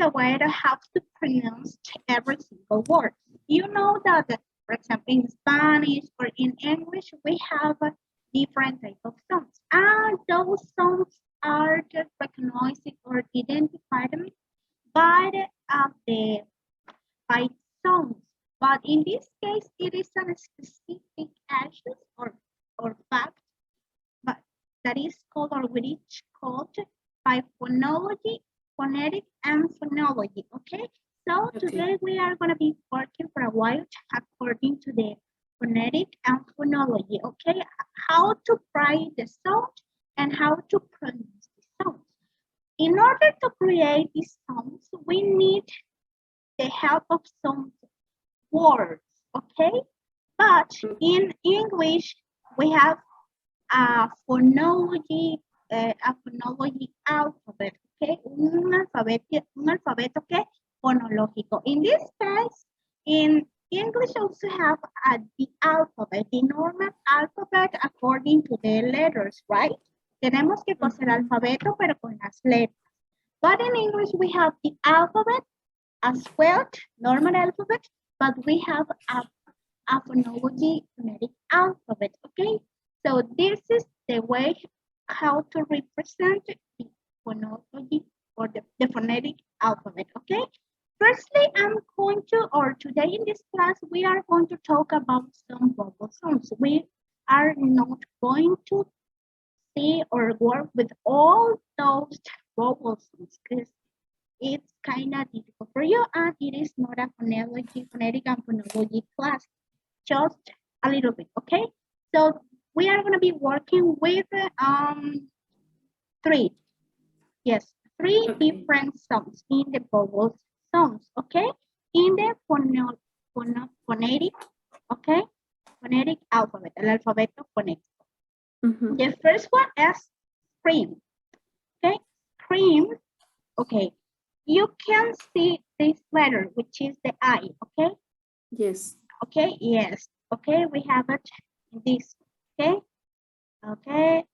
the way to how to pronounce every single word. You know that, for example, in Spanish or in English, we have different type of sounds. And those sounds are just recognized or identified by the by sounds. But in this case, it is a specific action or fact, but that is called or which is called by phonology, phonetic, and phonology. Okay. So today we are going to be working for a while according to the phonetic and phonology. Okay, how to write the sound and how to pronounce the sounds. In order to create these sounds, we need the help of some words. Okay, but in English we have a phonology alphabet. Okay, un alfabeto que fonológico. In this case, in English also have the alphabet, the normal alphabet according to the letters, right? Tenemos que conocer el alfabeto, pero con las letras. But in English, we have the alphabet as well, normal alphabet, but we have a phonology phonetic alphabet, okay? So this is the way how to represent the phonology or the phonetic alphabet, okay? Firstly, I'm going to, or today in this class, we are going to talk about some vowel sounds. We are not going to see or work with all those vowel sounds because it's kind of difficult for you and it is not a phonetic and phonology class, just a little bit, okay? So we are going to be working with three different sounds in the vowel sounds, okay? In the phonetic, okay? Phonetic alphabet, el alfabeto fonético. The first one is scream, okay? Scream, okay. You can see this letter, which is the I, okay? Yes. Okay, yes. Okay, we have it in this, okay? Okay,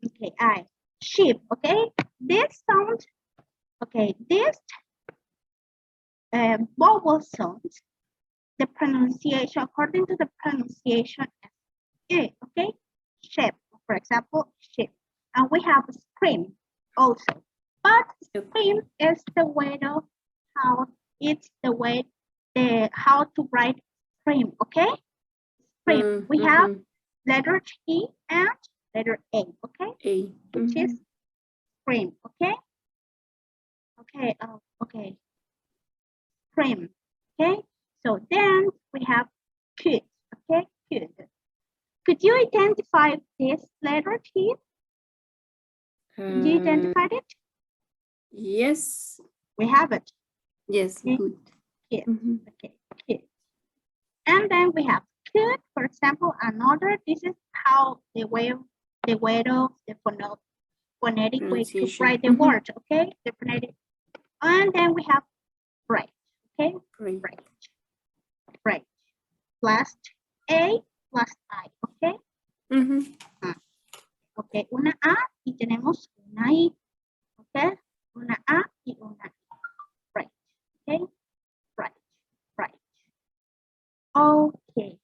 okay, I. Sheep, okay? This sound, okay, this vowel sounds, the pronunciation, according to the pronunciation, okay? Sheep, for example, sheep. And we have scream also. But scream is the way of how it's the way how to write scream, okay? Scream. We have letter E and letter A, okay? Which is scream, okay? Okay, okay. Scream, okay? So then we have could, okay? Could. Could you identify this letter T? Could you identify it? Yes. We have it. Yes, okay. good. Yes. Okay, could. And then we have could, for example, another, this is how the way of the phonetic way to write the word, okay? The phonetic. And then we have right, okay? Right. Plus A plus I, okay? Ok, una A y tenemos una I, ok? Una A y una I. Right, okay? Right. Okay.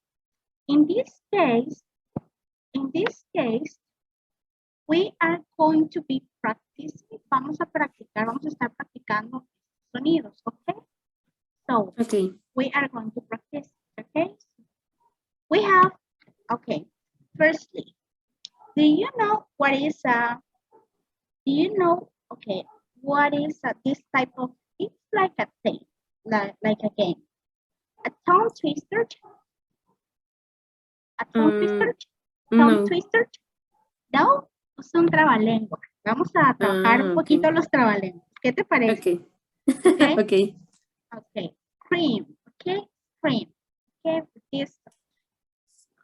In this case, we are going to be practicing, vamos a estar practicando sonidos, okay? So, we are going to practice, okay? We have, okay, firstly, do you know what is this type of, it's like a thing, like a game. A tongue twister? A tongue twister? Tongue twister? No, es un trabalengua. Vamos a trabajar un poquito los trabalenguas. ¿Qué te parece? Okay. Okay. Cream. Okay. Cream. Okay. This.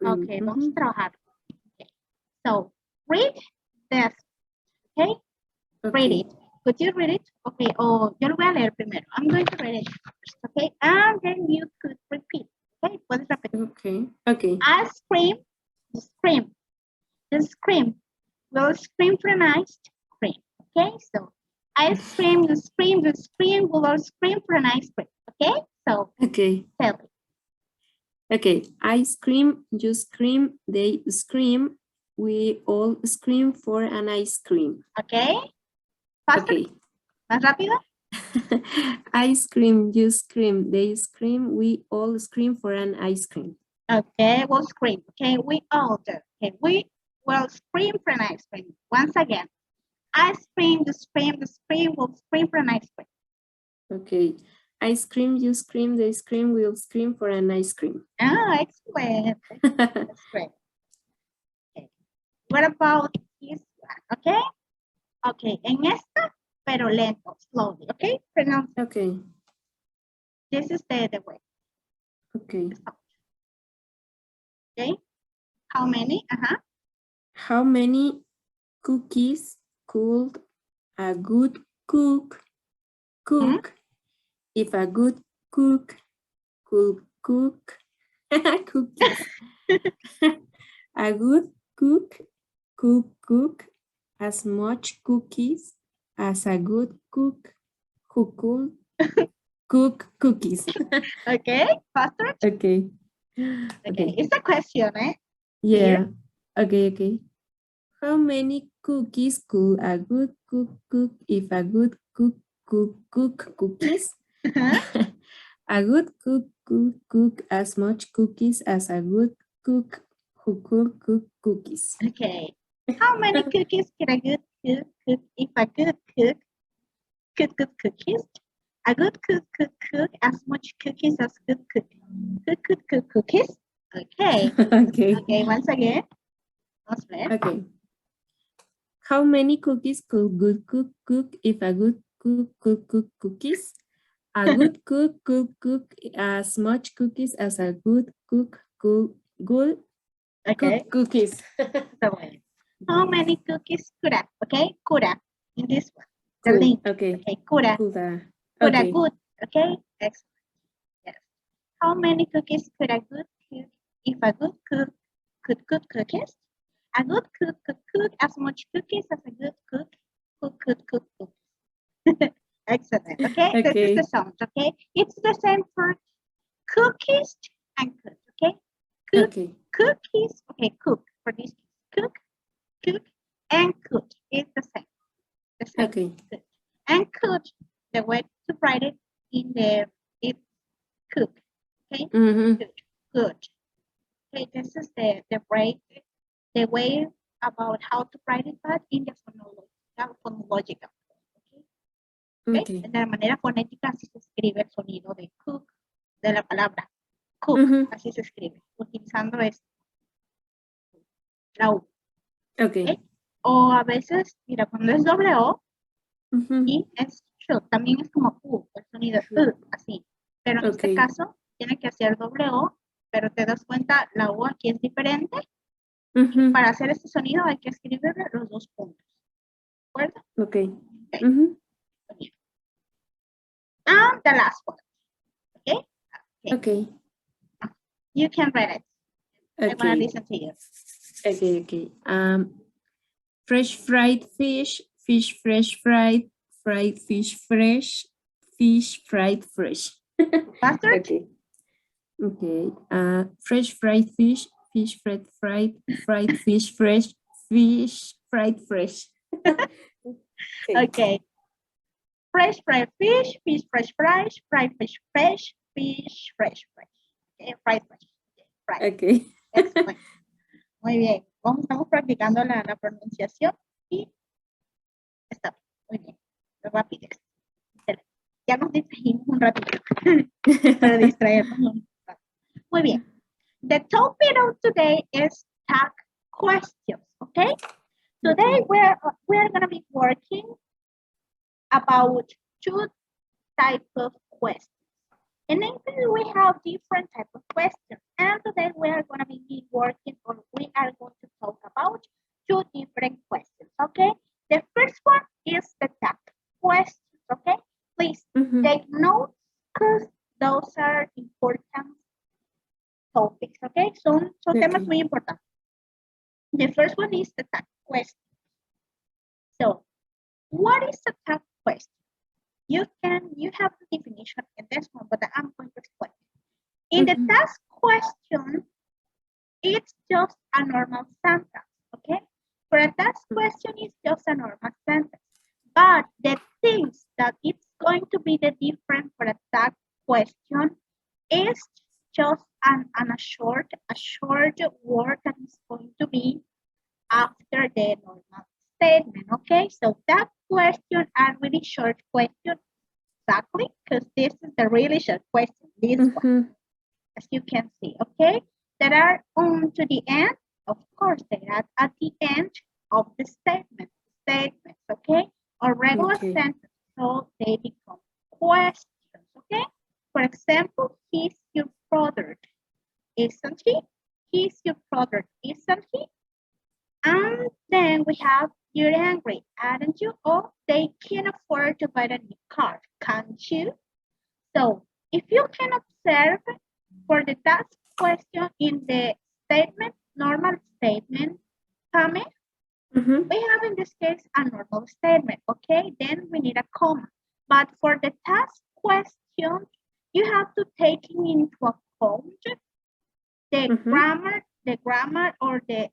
Okay. Vamos a trabajar. Okay. So, read this. Okay. Read it. Could you read it? Okay. Oh, yo lo voy a leer primero. I'm going to read it first. Okay. And then you could repeat. Okay. Puedes repetir. Okay. I scream. Scream. The scream. Will scream pronounced scream. Okay. So, Ice cream, you scream, we will scream for an ice cream. Okay? So Okay. tell me. Okay. I scream, you scream, they scream. We all scream for an ice cream. Okay? Faster? Okay. ¿Más rápido? I scream, you scream, they scream. We all scream for an ice cream. Okay, we'll scream. Okay, we all do. Okay, we will scream for an ice cream. Once again, I scream, we'll scream for an ice cream. Okay. I scream, you scream, they scream, we'll scream for an ice cream. Oh, excellent. That's great. Okay. What about this one? Okay? Okay, en esta, pero lento, slowly. Okay? Pronounce. Okay. This is the way. Okay. Okay? How many? How many cookies could a good cook cook if a good cook could cook cookies? A good cook could cook as much cookies as a good cook who could cook cookies. Okay, faster. Okay. Okay, it's a question, eh? Yeah. Here. Okay. How many cookies could a good cook cook if a good cook could cook cookies? A good cook could cook as much cookies as a good cook who could cook cookies. Okay. How many cookies can a good cook cook if a good cook could cook cookies? A good cook could cook as much cookies as good cook could cook cookies? Okay. Okay. Okay, once again. Let's play. Okay. How many cookies could good cook cook if a good cook could cook cookies? A good cook could cook as much cookies as a good cook could Okay. cook cookies. So how many cookies could I? Okay, could I in this one. The Cool. link. Okay. Okay, could I? Coulda. Could I Okay. good? Okay, excellent. Yes. How many cookies could a good cook if a good cook could cook cookies? A good cook could cook as much cookies as a good cook who could cook cookies. Excellent. Okay, this is Okay. the sound. Okay, it's the same for cookies and cook. Okay, cook, Okay. cookies. Okay, cook for this. Cook, and cook. It's the same. The same. Okay. Cook. And cook. The way to write it in the it's cook. Okay, Mm-hmm. good. Okay, this is the way about how to write it, but in the phonological. Okay. Okay. De la manera fonética así se escribe el sonido de cook, de la palabra cook, así se escribe, utilizando la U. Okay. ¿Okay? O a veces, mira, cuando es doble O, y es should, también es como U, el sonido así. Pero en este caso, tiene que hacer doble O, pero te das cuenta, la U aquí es diferente. Y para hacer este sonido hay que escribir los dos puntos. ¿De acuerdo? Okay. And the last one. Okay? Okay. You can read it. I want to Okay. listen to you. Okay. Fresh fried fish, fish fresh fried, fried fish fresh, fish fried fresh. Faster? Okay. Fresh fried fish, fish fried fried, fried fish fresh, fish fried fresh. Okay. Fresh fried fish, fish fresh fried, fried fish fresh, fish fresh fresh. Okay, fried fresh. Fried. Okay. Excellent. Muy bien. Estamos practicando la pronunciación y está muy bien. Rapidez. Ya nos distraímos un ratito para distraernos un rato. Muy bien. The topic of today is tag questions. Okay. Today we're going to be working about two types of questions. In English, we have different types of questions. And today we are going to be working on, we are going to talk about two different questions, okay? The first one is the tag questions, okay? Please take notes because those are important topics, okay? Son temas muy importantes. The first one is the tag question. So, what is a tag question? have the definition in this one, but I'm going to explain. In the task question, it's just a normal sentence, okay? For a task question, it's just a normal sentence. But the things that it's going to be the difference for a task question is just a short word that is going to be after the normal statement, okay? So that question are really short question, exactly, because this is the really short question, this one, as you can see, okay? That are on to the end, of course, they are at the end of the statements, okay? Or regular sentences, so they become questions, okay? For example, he's your brother, isn't he? He's your brother, isn't he? And then we have, you're angry, aren't you? Or they can afford to buy a new car, can't you? So if you can observe for the task question in the statement, normal statement, comma, we have in this case a normal statement, okay? Then we need a comma. But for the task question, you have to take into account the grammar or the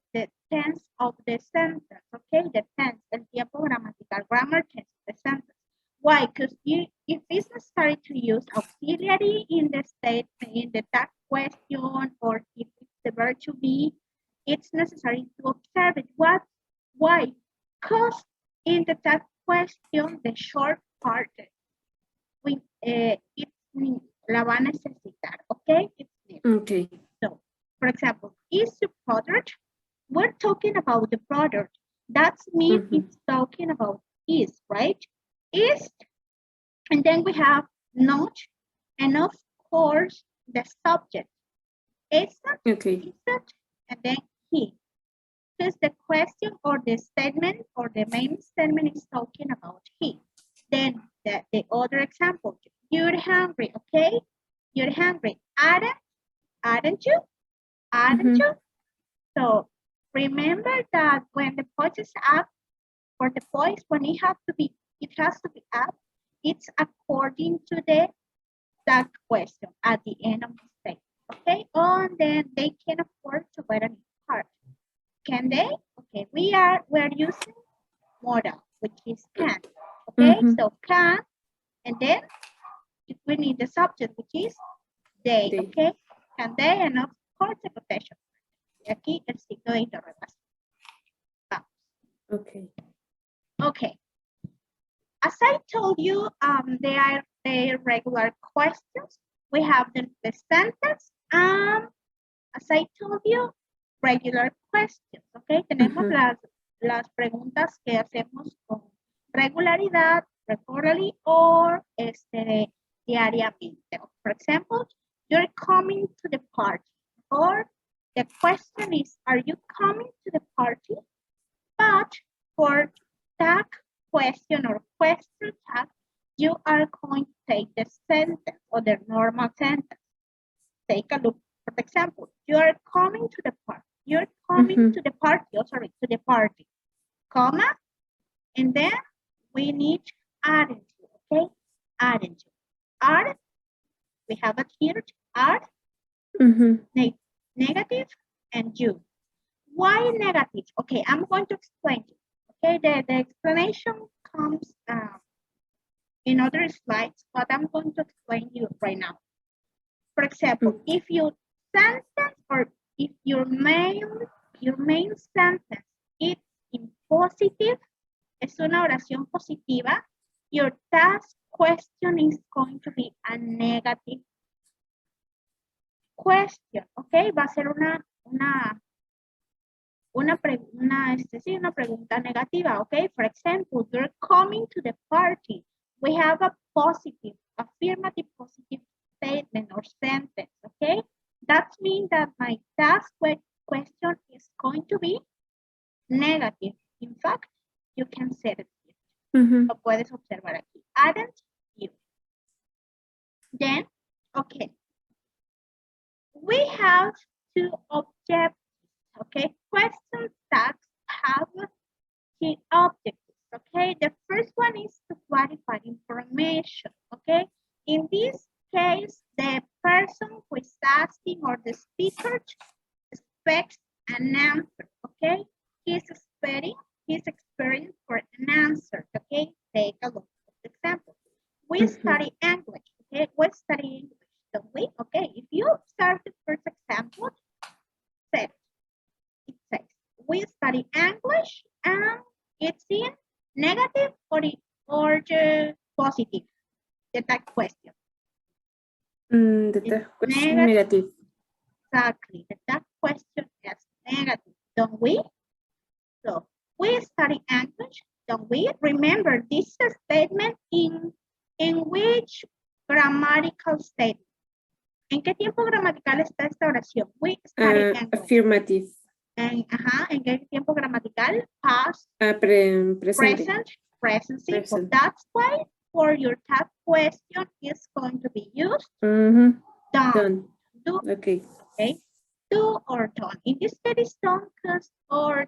tense of the sentence, okay? The tense, el tiempo gramatical, grammar tense, the sentence. Why? Because if it's necessary to use auxiliary in the statement, in the task question, or if it's the verb to be, it's necessary to observe it. What? Why? Because in the task question, the short part, it's la va a necesitar, okay? It's needed. Okay. So, for example, is your product? We're talking about the product. That means it's talking about is, right? Is, and then we have not, and of course, the subject. Isn't, isn't, and then he. Because the question or the statement or the main statement is talking about he. Then the other example, you're hungry, okay? You're hungry. Aren't you? Aren't you? So remember that when the voice is up, for the voice, when it has to be up, it's according to that question at the end of the statement. Okay, and then they can afford to buy a new car. Can they? Okay, we're using modal, which is can. Okay, so can, and then we need the subject, which is they. Okay, can they, and of course the possession. Y aquí el signo de interrogación. Vamos. Okay. Okay. As I told you, they are the regular questions. We have the sentence. As I told you, regular questions. Okay, tenemos las preguntas que hacemos con regularidad, regularly, or diariamente. For example, you're coming to the party, or the question is, are you coming to the party? But for that question or question tag, you are going to take the sentence or the normal sentence. Take a look. For example, you are coming to the party. You're coming to the party, to the party, comma, and then we need aren't you, okay? Aren't you? Are, we have it here, are, negative, and you. Why negative? Okay, I'm going to explain you. Okay, the explanation comes in other slides, but I'm going to explain you right now. For example, if your sentence or if your main sentence is in positive, es una oración positiva, your task question is going to be a negative question, okay? Va a ser una pregunta negativa, okay? For example, you're coming to the party. We have a positive, affirmative positive statement or sentence, okay? That means that my task question is going to be negative. In fact, you can say it here. Lo puedes observar aquí. Aren't you? Then, okay. We have two objectives, okay? Question tags have key objectives. okay? The first one is to clarify information, okay? In this case, the person who is asking or the speaker expects an answer, okay? He's expecting for an answer, okay? Take a look at the example. We study English, okay? We study English, don't we? Okay, if you observe the first example, it says, we study English and it's in negative or the positive, the tag question. The tag question negative. Exactly, the tag question is negative, don't we? So, we study English, don't we? Remember, this is a statement in which grammatical statement. ¿En qué tiempo gramatical está esta oración? We study English. Affirmative. ¿En qué tiempo gramatical? Past, present. Present. So that's why for your tag question is going to be used done. Do. Okay. Do or done. In this case, done because or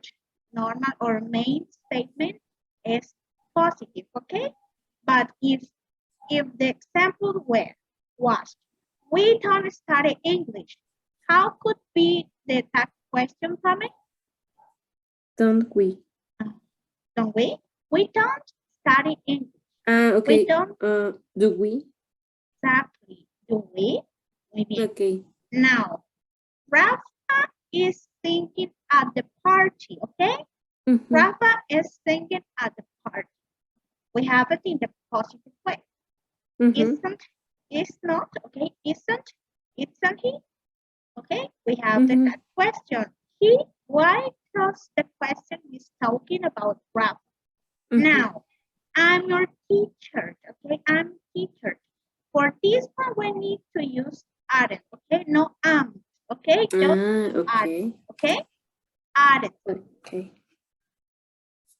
normal or main statement is positive, okay? But if the example was, we don't study English, how could be the tag question from it? Don't we? Don't we? We don't study English. Okay. We don't. Do we? Exactly. Do we? Okay. Now, Rafa is thinking at the party, okay? Rafa is thinking at the party. We have it in the positive way. Isn't, is not, okay? Isn't he? Okay, we have the question. Why? Because the question is talking about Rafa. Now, I'm your teacher, okay? I'm teacher. For this one, we need to use aren't, okay? No am, okay? Just okay. Okay? Aren't. Okay.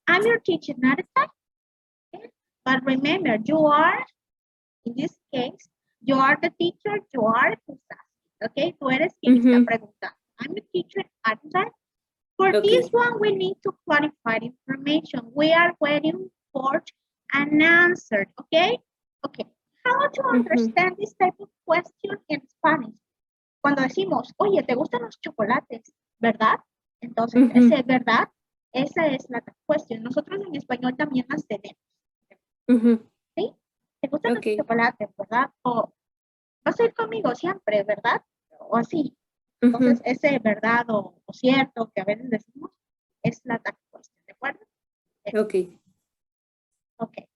I'm your teacher, not a type. Okay? But remember, you are, in this case, you are the teacher, you are who's asking, okay? Tú eres quien está preguntando. I'm the teacher, aren't I? For this one, we need to clarify information. We are waiting for an answer, okay? Okay. How to understand this type of question in Spanish? Cuando decimos, oye, ¿te gustan los chocolates? ¿Verdad? Entonces, ese ¿verdad? Esa es la cuestión. Nosotros en español también las tenemos. ¿Sí? ¿Te gustan los chocolates, verdad? O vas a ir conmigo siempre, ¿verdad? O así. Entonces, ese verdad o cierto que a veces decimos es la tag question, ¿de acuerdo? Okay. Okay.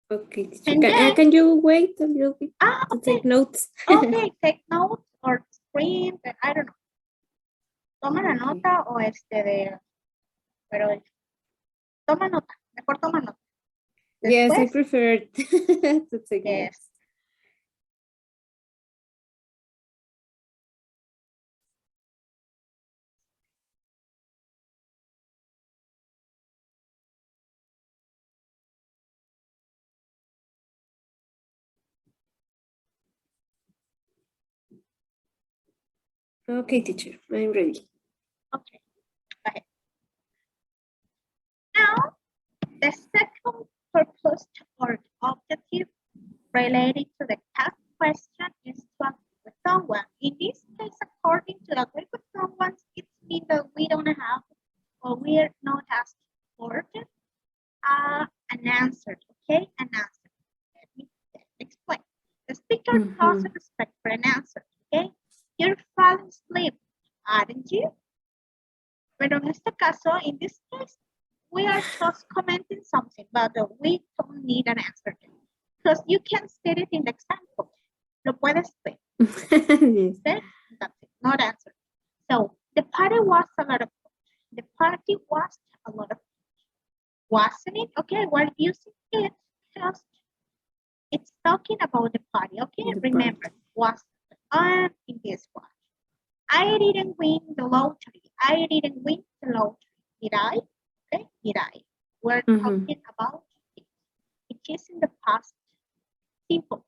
Okay. Can you wait a little bit to take notes? Okay, take notes or screen, I don't know. Toma la nota o pero toma nota, mejor toma nota. Yes, I prefer to take notes. Okay, teacher, I'm ready. Okay, go ahead. Now, the second purpose or objective related to the task question is to agree with someone. In this case, according to agree with someone, it means that we don't have or we are not asking for an answer, okay? An answer. Let me explain. The speaker doesn't expect for an answer, okay? You're falling asleep, aren't you? Pero en este caso, in this case, we are just commenting something, but we don't need an answer. Because you can state it in the example. Lo puedes ver. Yes. That's it, not answer. So, the party was a lot of fun. The party was a lot of fun. Wasn't it? Okay, we're using it because it's talking about the party. Okay, remember, was on in this one. I didn't win the lottery. I didn't win the lottery. Did I? Okay, did I? We're talking about it. It is in the past simple.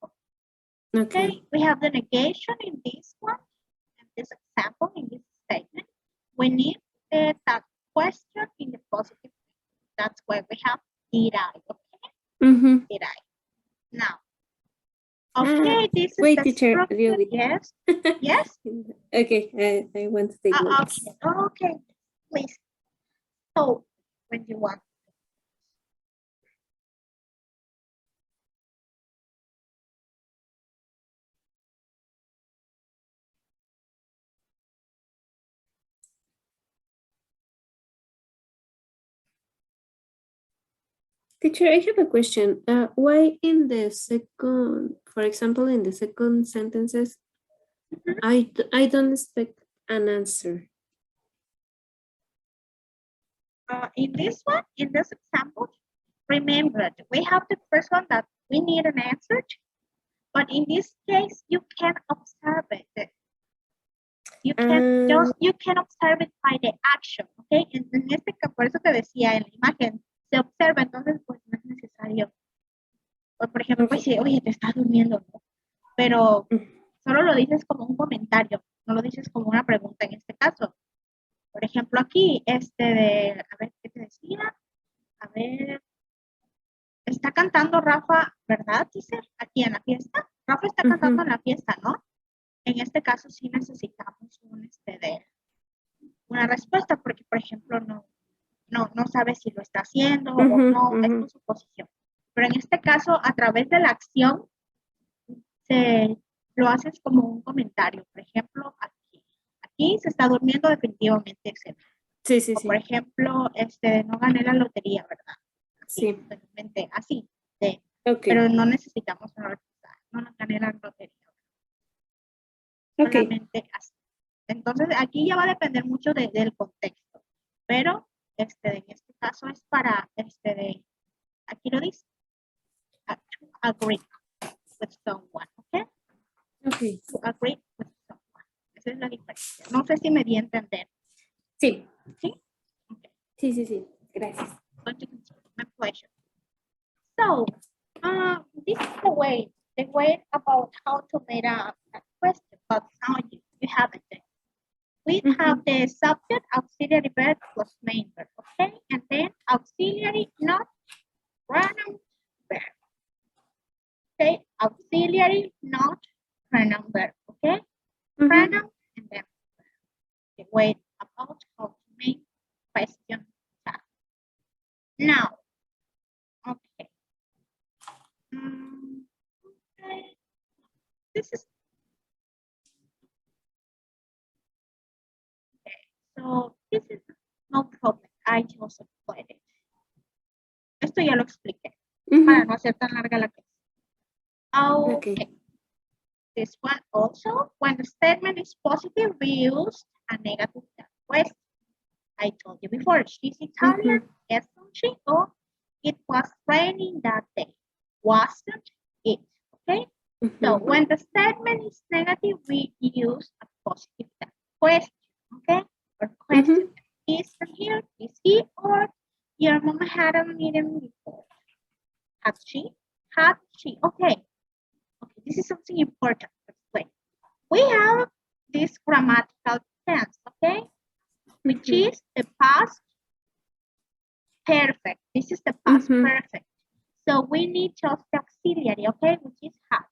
Okay, we have the negation in this one, and this example in this statement. We need the question in the positive. That's why we have did I. Okay, did I. Now, okay, this is wait, the teacher, structure. really? Yes. Yes. Okay, I want to take notes. Okay, please. So, when you want. Teacher, I have a question. Why in the second, for example, in the second sentences, I don't expect an answer. In this one, in this example, remember, we have the first one that we need an answer to, but in this case, you can observe it. You can observe it by the action, ¿ok? En este caso, por eso te decía, en la imagen se observa, entonces pues no es necesario. O, por ejemplo, pues sí, oye, te estás durmiendo, ¿no? Pero solo lo dices como un comentario, no lo dices como una pregunta en este caso. Por ejemplo, aquí, a ver, ¿qué te decía? A ver, está cantando Rafa, ¿verdad? Dice, aquí en la fiesta. Rafa está cantando en la fiesta, ¿no? En este caso sí necesitamos una respuesta, porque, por ejemplo, no sabe si lo está haciendo o no, es su suposición. Pero en este caso, a través de la acción, lo haces como un comentario. Por ejemplo, aquí se está durmiendo definitivamente, etc. Sí. Por ejemplo, no gané la lotería, ¿verdad? Así, Sí. Así. Okay. Pero no necesitamos una respuesta. No gané la lotería. Okay. Solamente así. Entonces, aquí ya va a depender mucho del contexto. Pero, en este caso es para, aquí lo dice, to agree with someone, ¿ok? Okay. To agree with someone. Esa es la diferencia. No sé si me di a entender. Sí. ¿Sí? Okay. Sí. Gracias. My pleasure. So, this is the way about how to make a question, but now you have it. We have the subject, auxiliary verb plus main verb, okay? And then auxiliary, not pronoun verb. Okay, auxiliary, not pronoun verb, okay? Pronoun and then the way about how to make question tag. Now, okay. Okay. This is okay. So this is no problem. I just explained it. Esto ya lo expliqué para no hacer tan larga la clase. Okay. This one also, when the statement is positive, we use a negative question. I told you before, she's Italian, isn't she? Or it was raining that day. Wasn't it? Okay? So when the statement is negative, we use a positive question. Okay? Or question. Is here, is he, or your mom had a meeting before? Had she? Had she? Okay. Okay, this is something important to explain. We have this grammatical tense, okay? Which is the past perfect. This is the past perfect. So we need just the auxiliary, okay? Which is had.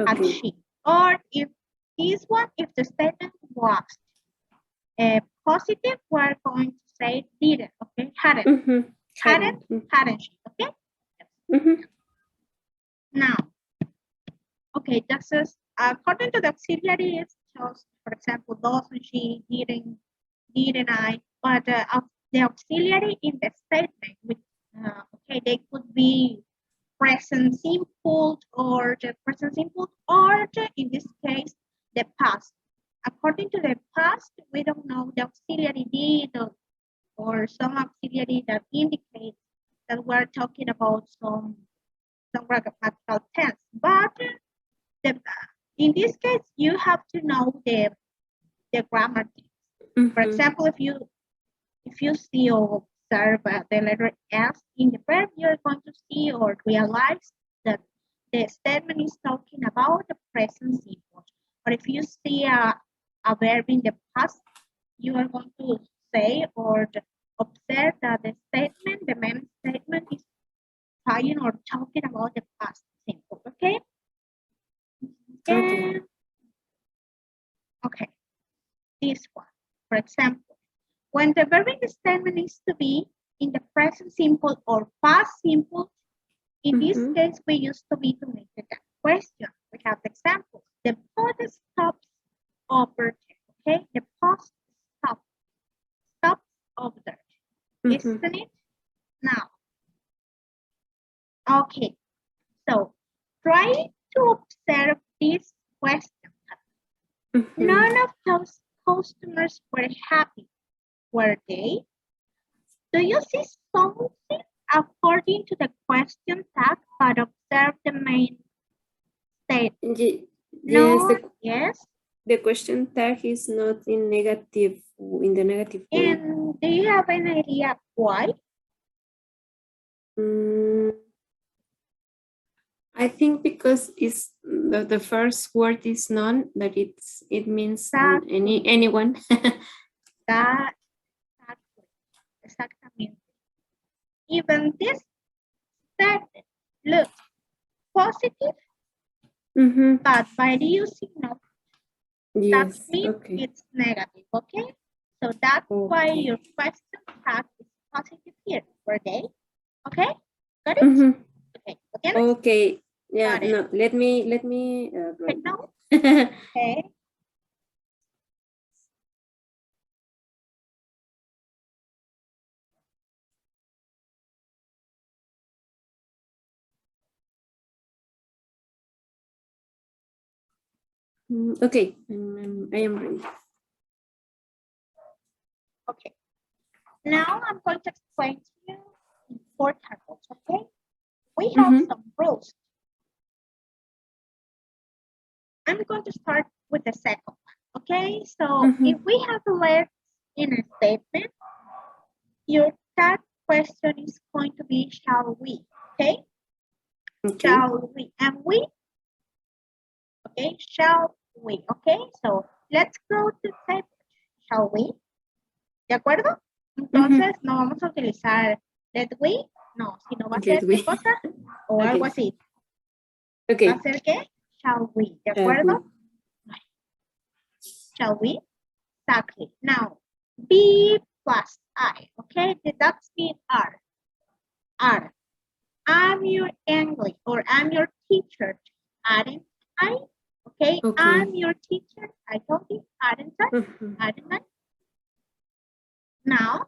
Had she. Or if this one, if the statement was positive, we're going to say didn't, okay? Hadn't. Hadn't she, okay? Yes. Now, okay, this is according to the auxiliary, it's just, for example, doesn't she, didn't I, but the auxiliary in the statement, which, okay, they could be present simple or the present simple, or in this case, the past. According to the past, we don't know the auxiliary did or some auxiliary that indicates that we're talking about some grammatical tense, but in this case, you have to know the grammar. For example, if you see or observe the letter S in the verb, you're going to see or realize that the statement is talking about the present simple. Or if you see a verb in the past, you are going to say or observe that the main statement is trying or talking about the past simple, okay? Okay. Okay, this one. For example, when the verb in the statement is to be in the present simple or past simple, in this case, we use to be to make the question. We have the example. The bus stops over there, okay? The bus stops over there. Isn't it? Now, okay, so try to observe this question. None of those customers were happy, were they? Do you see something according to the question tag, but observe the main statement? Yes, No, yes. the question tag is not in the negative way. And do you have an idea why? I think because it's the first word is none, that it means anyone. That exactamente. Even this statement looks positive, but by the using of that means it's negative, okay? So that's why your question tag is positive here. Were they? Okay? Got it? Okay. Okay. Yeah. No. Let me. Take note. Okay. Okay. I am ready. Okay. Now I'm going to explain to you important rules, okay? We have some rules. I'm going to start with the second one, okay? So if we have a letter in a statement, your tag question is going to be shall we, okay? Shall we? And we, okay, shall we, okay? So let's go to type, shall we? ¿De acuerdo? Entonces no vamos a utilizar let we, no, sino va a ser qué cosa o algo así. Okay. ¿Va a ser qué? Shall we, ¿de acuerdo? Shall we? Exactly. Now, be plus I, okay? That's be are. Are. I'm your English or I'm your teacher, aren't I? Okay, I'm your teacher. I told you, aren't I? Aren't I? Now,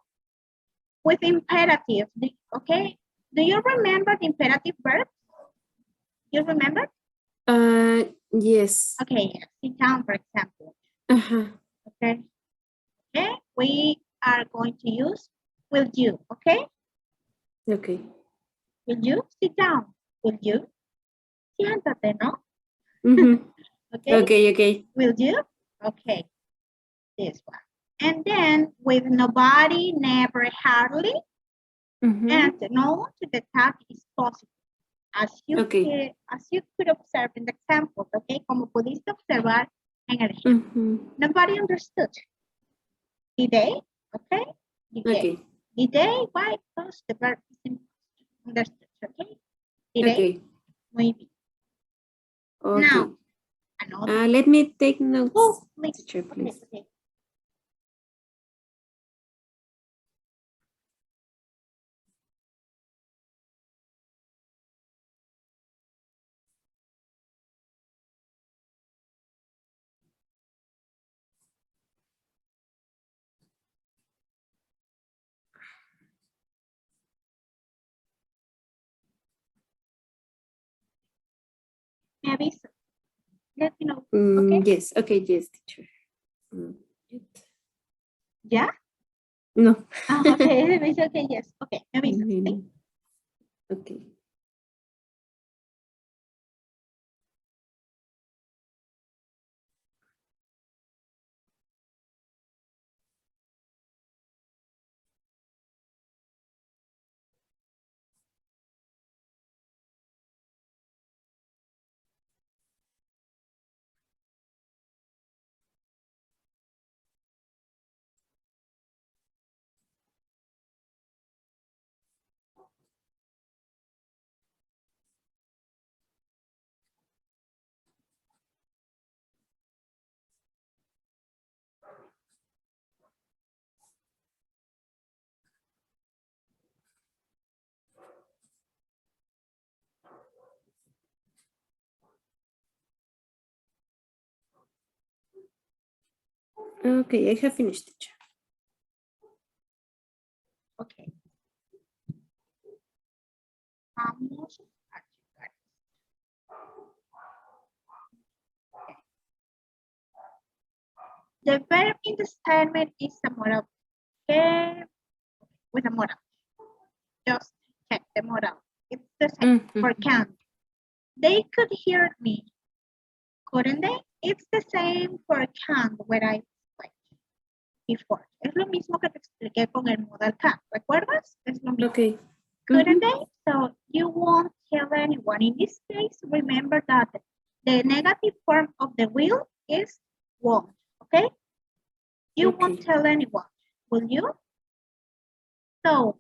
with imperative, okay? Do you remember the imperative verb? You remember? Yes. Okay, sit down, for example. Okay. Okay, we are going to use will you, okay? Okay. Will you sit down? Will you? Siéntate, ¿no? Okay. Okay. Will you? Okay. This one. And then with nobody, never, hardly, and no to the tag is positive. As you could observe in the example, okay? Como pudiste observar en el ejemplo. Nobody understood. Did they? Okay? Did they? Why? Because the verb is understood, okay? Did they? Maybe. Now, another. Let me take notes. Oh, please. Teacher, please. Okay. Me avisa. Let me know. Okay. Yes. Okay. Yes, teacher. Yeah? No. Okay. Okay. Yes. Okay. Me avisa. Okay. Okay, I have finished, teacher. Okay. Vamos a checar. Okay. The verb in the statement is a modal. Okay. With a modal. Just check the modal. It's the same for can. They could hear me. Couldn't they? It's the same for can when I explained before. Es lo mismo que te expliqué con el modal can. ¿Recuerdas? Es lo mismo. Okay. Couldn't they? So you won't tell anyone. In this case, remember that the negative form of the will is won't. Okay? You won't tell anyone, will you? So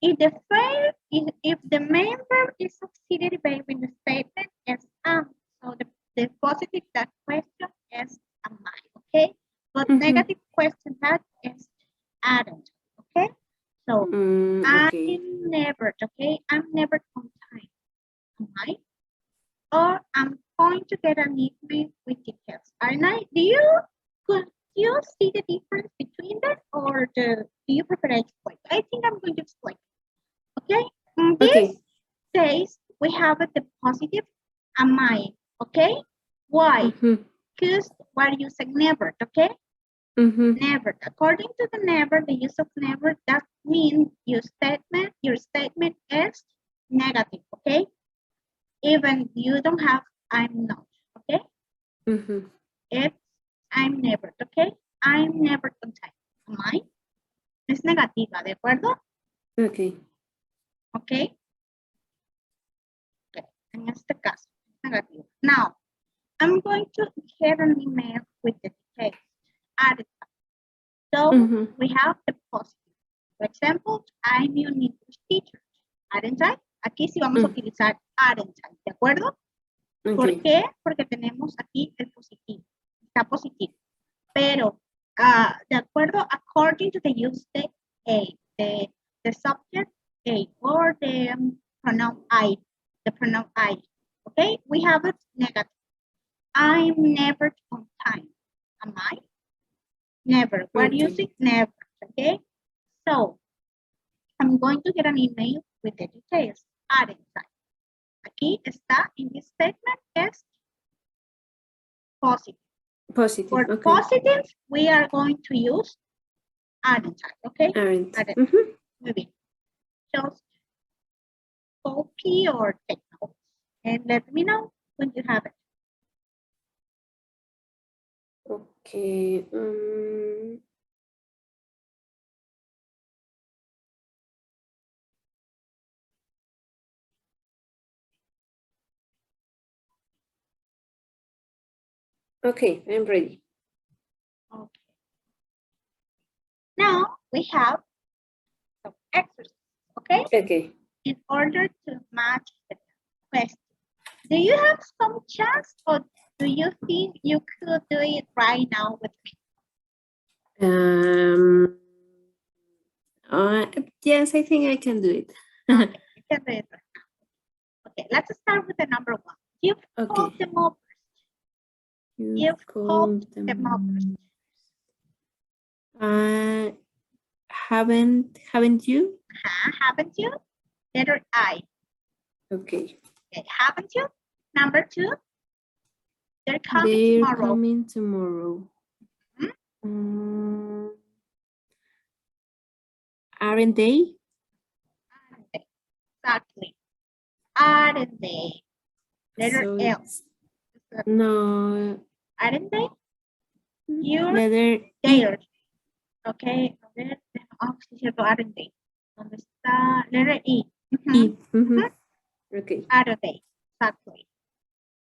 if the verb, if the main verb is auxiliary verb in the statement is am, so the positive that question is am I, okay? But negative question that is aren't, okay? So Okay. I'm never, okay? I'm never on time, am I? Or I'm going to get an email with details, aren't I? Could you see the difference between them, or do you prefer to explain? I think I'm going to explain. Okay, in this case, we have the positive am I, okay? Why? Because we're using never, okay? Never. According to the never, the use of never, that means your statement is negative, okay? Even you don't have I'm not, okay? It's I'm never, okay? I'm never on time. Am I? Es negativa, ¿de acuerdo? Okay. Okay. Okay. En este caso, es negativo. Now, I'm going to get an email with the details. Added. So we have the positive. For example, I'm your English teacher. Aren't I? Aquí sí vamos a utilizar aren't I, ¿de acuerdo? Okay. ¿Por qué? Porque tenemos aquí el positivo. Está positivo. Pero, de acuerdo, according to the use the a, the subject a, or the pronoun I, the pronoun I. Okay, we have it negative. I'm never on time. Am I? Never. We're using never. Okay, so I'm going to get an email with the details. Aren't I? Aquí está in this statement es positive. Positive. For okay. positive, we are going to use aren't I, okay? Aren't. Muy bien. Just copy or take notes and let me know when you have it. Okay. Okay, I'm ready. Okay. Now we have some exercises, okay? Okay. In order to match the question. Do you have some chance, or do you think you could do it right now with me? Yes, I think I can do it. Okay, you can do it right now. Okay, let's start with the number one. You've called them up. You've called them up. Haven't you? Haven't you? Letter I. Okay. Okay, haven't you? Number two. They're coming tomorrow. Coming tomorrow. Aren't they? Aren't they? Exactly. Aren't they? Letter So L. No. Aren't they? You're Letter there. Okay. Oh, sí, cierto, aren't they? ¿Dónde está? Letter E. E. Okay. Aren't they? Exactly.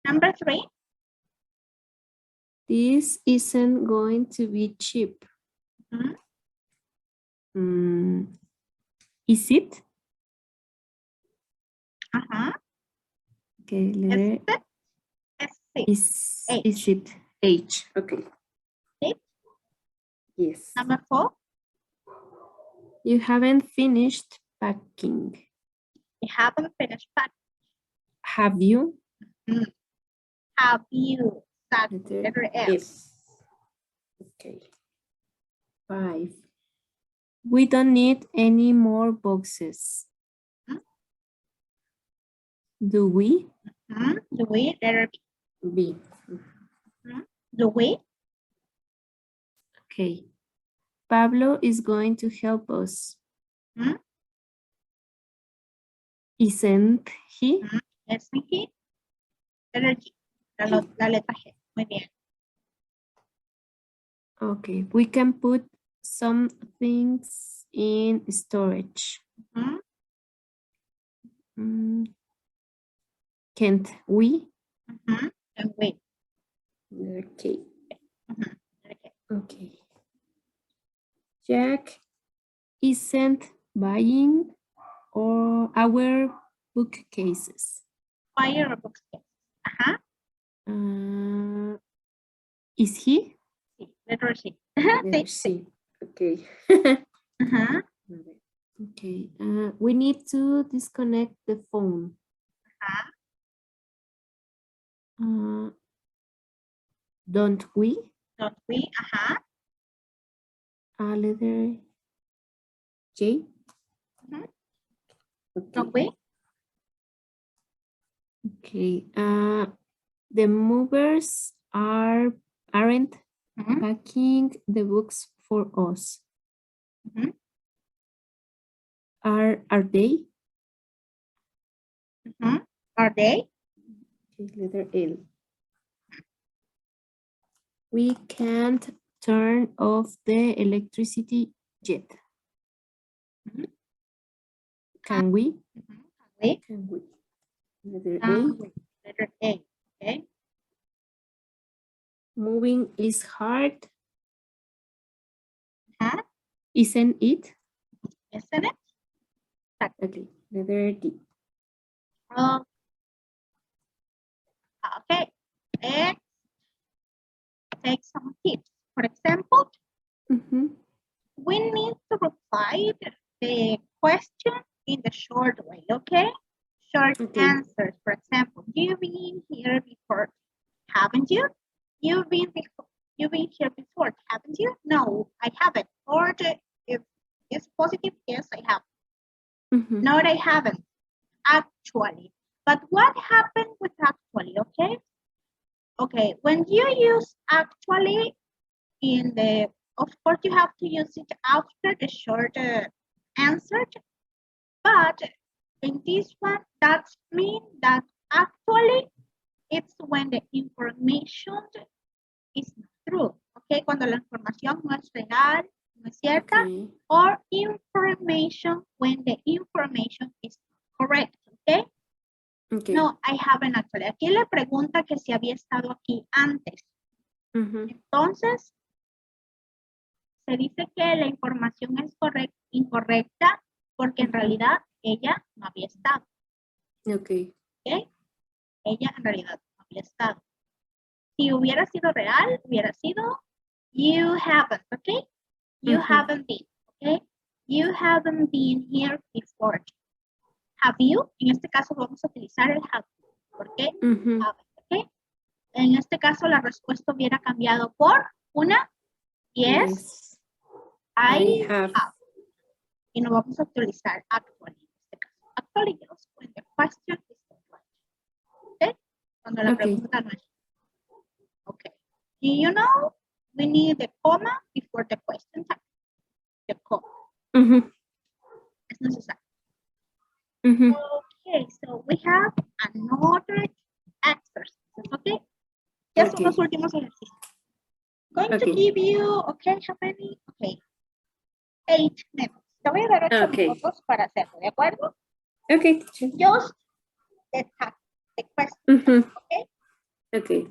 Number three. This isn't going to be cheap. Is it? Okay, letter is it? H. Okay. H. Yes. Number four. You haven't finished packing. You haven't finished packing. Have you? Have you? Letter F. Okay. 5. We don't need any more boxes. Hmm? Do we? Do we? Letter B. B. Do we? Okay. Pablo is going to help us. Hmm? Isn't he? Isn't he? Letter G. La letra G. Muy bien. Okay. We can put some things in storage. Can't we? And we. Okay. Okay. Okay. Jack isn't buying or our bookcases. Fire or bookcase. Is he? Sí. Letter C. Letter Sí. C. Okay. Ajá. Okay. We need to disconnect the phone. Don't we? Don't we? Letter J. Okay. Don't we? Okay. The movers aren't packing the books for us. Are they? Are they? Okay, letter L. We can't turn off the electricity yet. Can we? We? Can we? Letter A. Letter A. Okay. Moving is hard. Isn't it? Isn't it? Okay, letter D. Okay. Let's take some tips. For example, we need to reply the question in the short way, okay? Short answers. For example, you've been here before, haven't you? You've been here before, haven't you? No, I haven't. Or if it's positive, yes, I have. No, I haven't. Actually. But what happened with actually, okay? Okay, when you use actually of course you have to use it after the short answer, but in this one, that means that actually it's when the information is not true, okay? Cuando la información no es real, no es cierta, or information when the information is correct, okay? No, I haven't actually. Aquí le pregunta que si había estado aquí antes. Entonces, se dice que la información es incorrecta porque en realidad ella no había estado. Okay. ¿Okay? Ella en realidad no había estado. Si hubiera sido real, hubiera sido you haven't, okay? You haven't been, okay? You haven't been here before. Have you? En este caso vamos a utilizar el have. ¿Por qué? Haven't, okay? En este caso la respuesta hubiera cambiado por una yes. I have. Y no vamos a utilizar actually en este caso. Actually just when the question is correct. ¿Okay? Cuando la pregunta no es. Okay. Do you know we need the comma before the question tag? The comma. Es necesario. Okay, so we have another exercise. Okay? Ya son los últimos ejercicios. Going to give you, okay, how many? Okay. 8 minutes. Te voy a dar 8 minutos para hacerlo, ¿de acuerdo? Okay. Just the task, the question. Okay? Okay.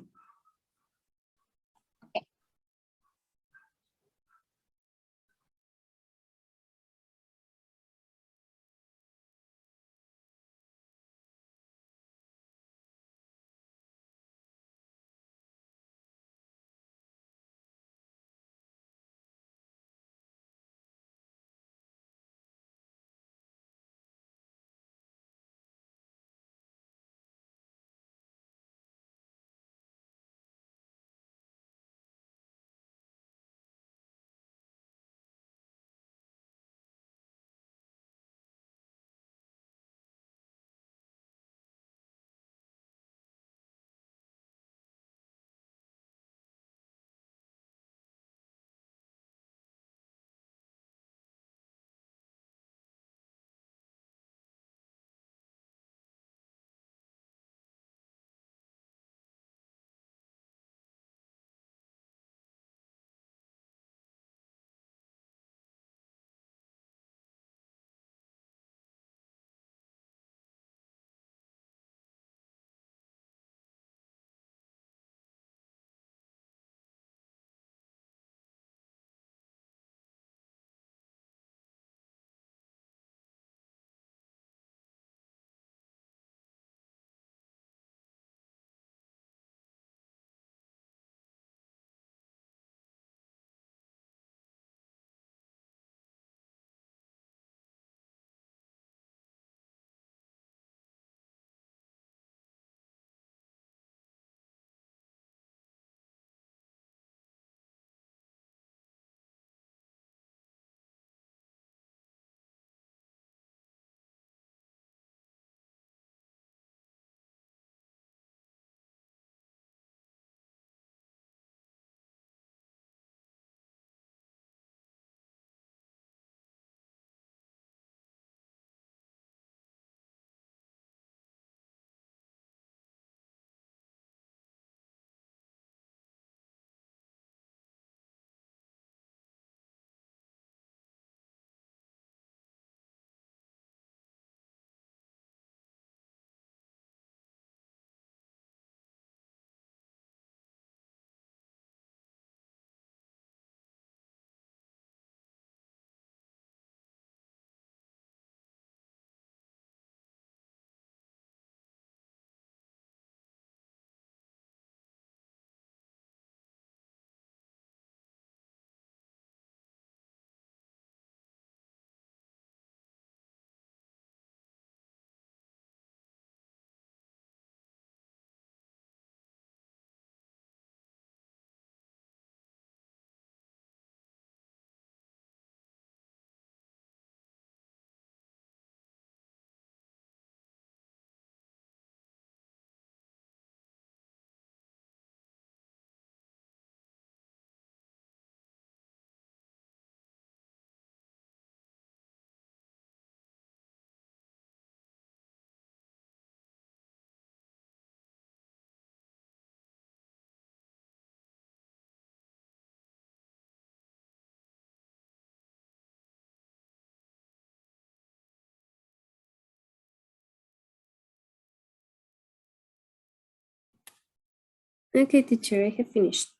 Okay, teacher, I have finished.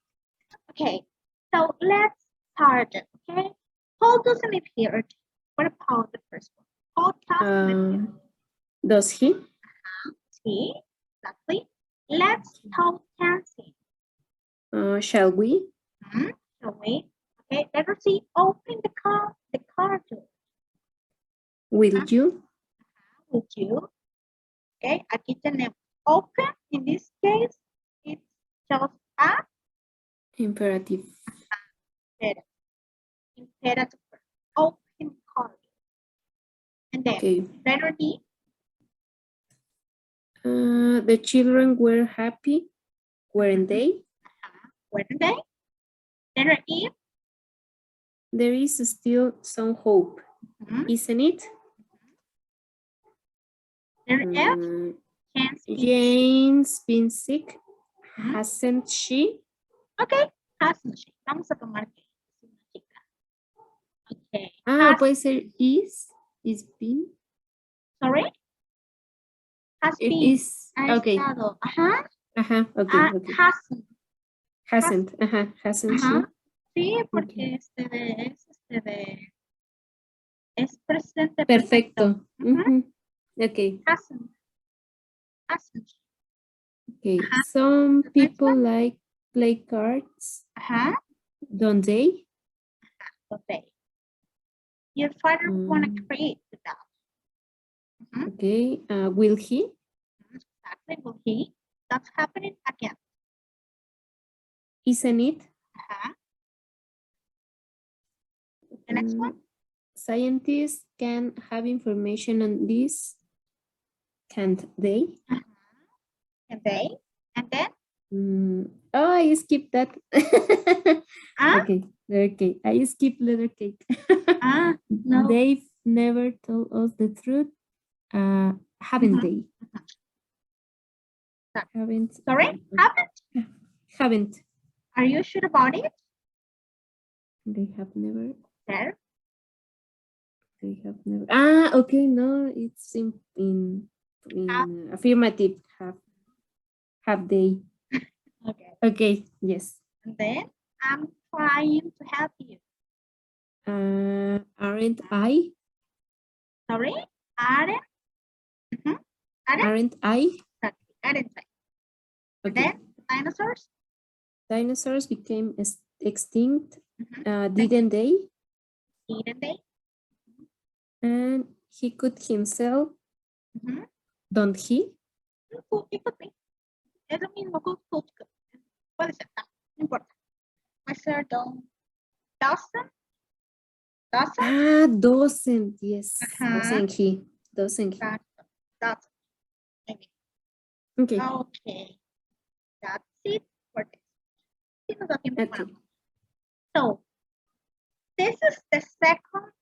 Okay, so let's start. Okay, Paul doesn't appear. What about the first one? Paul doesn't appear. Does he? See, exactly. Let's talk dancing. Shall we? Shall we? Okay, letter C. Open the car door. Will you? Would you? Okay, aquí tenemos open. In this case, it's just a Imperative. imperative. Open car door. And then Okay. letter D. The children were happy, weren't they? Weren't they? Letter E. There is still some hope, isn't it? Letter F. Jane's been sick, hasn't she? Okay, hasn't she? Vamos a tomar que es una chica. Okay. Puede ser is been. Sorry? Has It been. is, okay. Estado. Okay, okay. Hasn't. Hasn't she? Sí, porque Okay. es presente Perfecto. Okay. Hasn't. Okay. Some people like play cards. Don't they? Okay. Your father wanna create that. Okay. Will he? Exactly. Will he? That's happening again. Isn't it? The next one. Scientists can have information on this, can't they? Can they? And then? I skipped that. Okay. I skipped letter K. No. They've never told us the truth, haven't they? Haven't. Sorry? Haven't? Haven't. Are you sure about it? They have never. There. They have never. Okay. No, it's in affirmative. Have they? Okay. Okay. Yes. And then I'm trying to help you. Aren't I? Sorry? Aren't? Aren't I? Exactly. Aren't I? Okay. And then dinosaurs? Dinosaurs became extinct, didn't they? Didn't they? And he could himself, don't he? It could be. Es lo mismo. Could. Puede ser. No importa. Puede ser doesn't. Doesn't. Yes. Doesn't he? Doesn't he? Doesn't. Okay. Okay. That's it for this. Okay. So, this is the second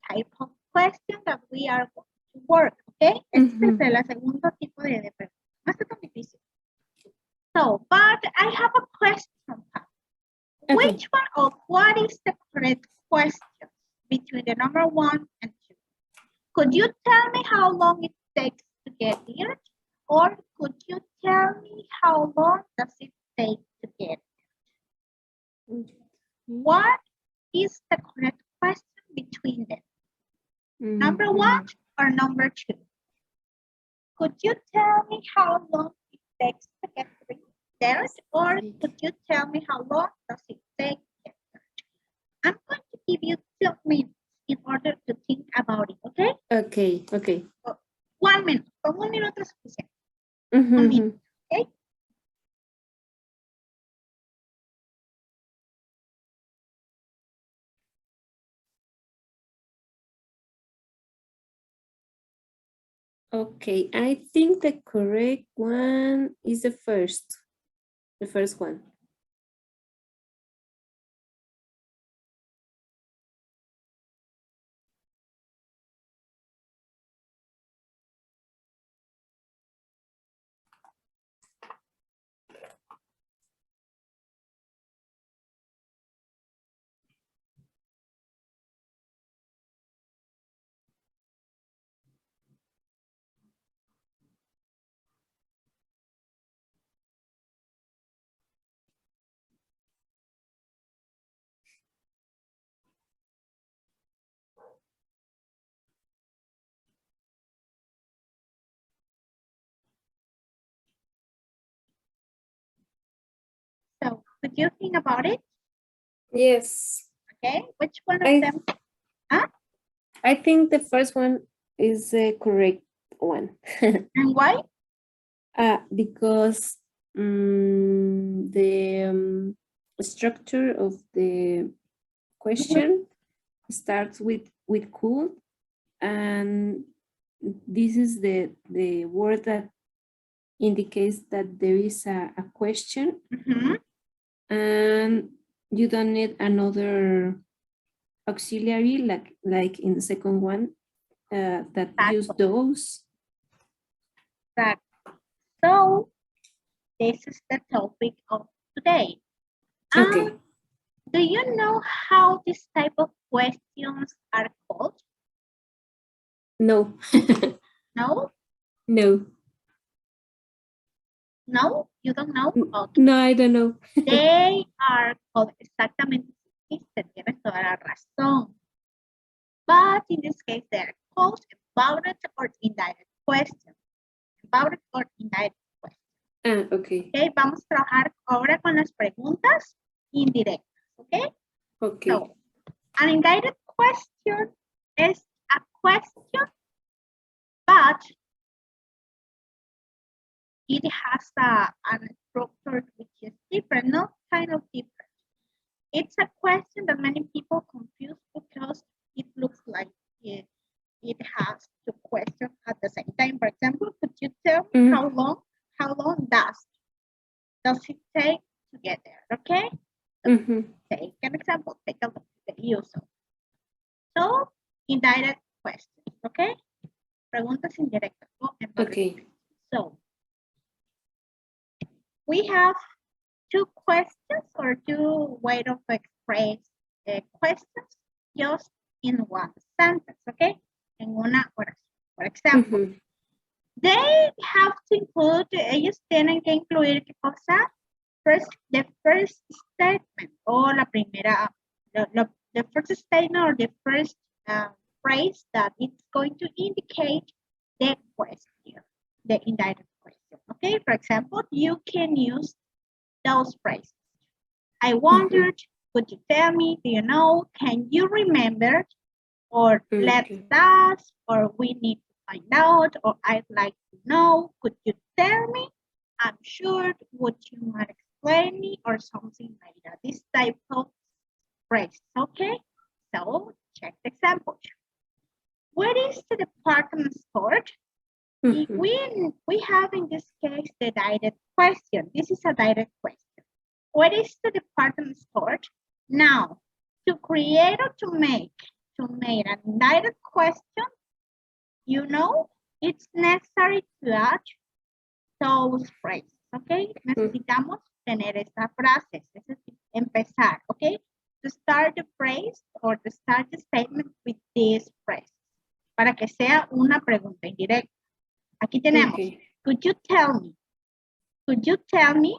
type of question that we are going to work, okay? Este es el segundo tipo de pregunta. No está tan difícil. So, but I have a question. Okay. Which one of what is the correct question between the number 1 and 2? Could you tell me how long it takes to get here? Or could you tell me how long does it take to get here? What is the correct question between them? Number 1 or number 2? Could you tell me how long it takes to get there? Or could you tell me how long does it take to get there? I'm going to give you 2 minutes in order to think about it, okay? Okay. 1 minute. Con 1 minuto es suficiente. 1 minute, okay? Okay, I think the correct one is the first one. Could you think about it? Yes. Okay, which one of them? I think the first one is the correct one. And why? Because the structure of the question starts with cool, and this is the word that indicates that there is a question, and you don't need another auxiliary like in the second one that use those. Right. So this is the topic of today. Okay. Do you know how this type of questions are called? No. No? No. No? You don't know? Okay. No, I don't know. They are called exactamente. Tienes toda la razón. But in this case, they are called bounded or indirect questions. Bounded or indirect questions. Okay. Okay, vamos a trabajar ahora con las preguntas indirectas. Okay? Okay. So, an indirect question is a question, but it has a structure which is different, not kind of different. It's a question that many people confuse because it looks like it has two questions at the same time. For example, could you tell me how long does it take to get there? Okay? Take an example, take a look at the user. So, indirect questions, okay? Preguntas indirectas. Okay. So, we have two questions or two ways of express questions just in one sentence, okay? En una oración. For example, they have to include, ellos tienen que incluir, ¿qué cosa? The first statement o la primera, the first statement or the first phrase that it's going to indicate the question, the indirect question. Okay, for example, you can use those phrases. I wondered, could you tell me, do you know, can you remember, or let's ask, or we need to find out, or I'd like to know, could you tell me, I'm sure, would you mind explain me, or something like that. This type of phrase, okay? So check the example. Where is the department store? We have in this case the direct question. This is a direct question. What is the department store? Now, to create or to make an indirect question, you know, it's necessary to add those phrases, okay? Necesitamos tener estas frases, es decir, empezar, okay? To start the phrase or to start the statement with this phrase, para que sea una pregunta indirecta. Aquí tenemos, could you tell me? Could you tell me?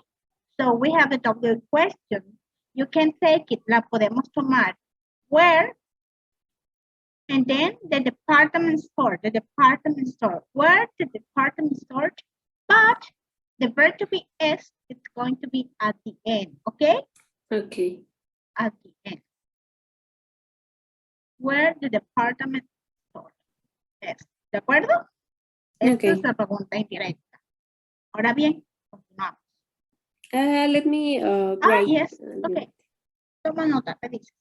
So we have a W question. You can take it, la podemos tomar. Where? And then the department store, Where the department store? But the verb to be is, it's going to be at the end, okay? Okay. At the end. Where the department store is. ¿De acuerdo? Esta es la pregunta indirecta. Ahora bien, continuamos. Let me write. Yes, okay. Toma nota, ¿qué dice?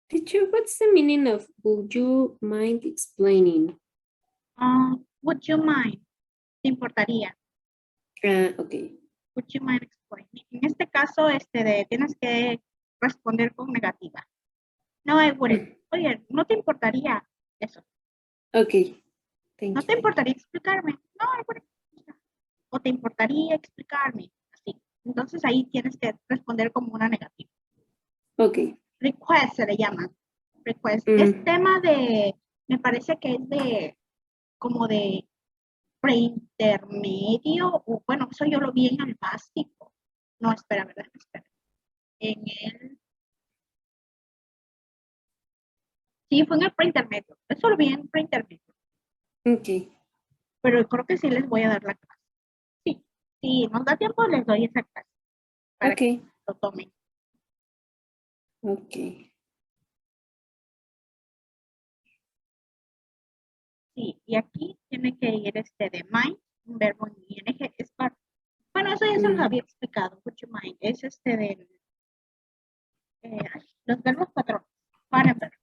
Teacher, what's the meaning of would you mind explaining? Would you mind? ¿Te importaría? Okay. Would you mind explaining? En este caso, tienes que responder con negativa. No, I wouldn't. Oye, ¿no te importaría eso? Okay. Thank ¿No you. te importaría explicarme? No, I wouldn't. ¿O te importaría explicarme? Así. Entonces ahí tienes que responder como una negativa. Okay. Request se le llama. Request. Es tema me parece que es como de preintermedio, o bueno, eso yo lo vi en el básico. No, espera, ¿verdad? Espera. Sí, fue en el preintermedio. Eso lo vi en preintermedio. Okay. Pero creo que sí les voy a dar la clase. Sí, si nos da tiempo, les doy esa clase para que lo tomen. Okay. Sí, y aquí tiene que ir de mind, un verbo en ing, es para. Bueno, eso ya se los había explicado, would you mind. Es de los verbos patrones, para verbos.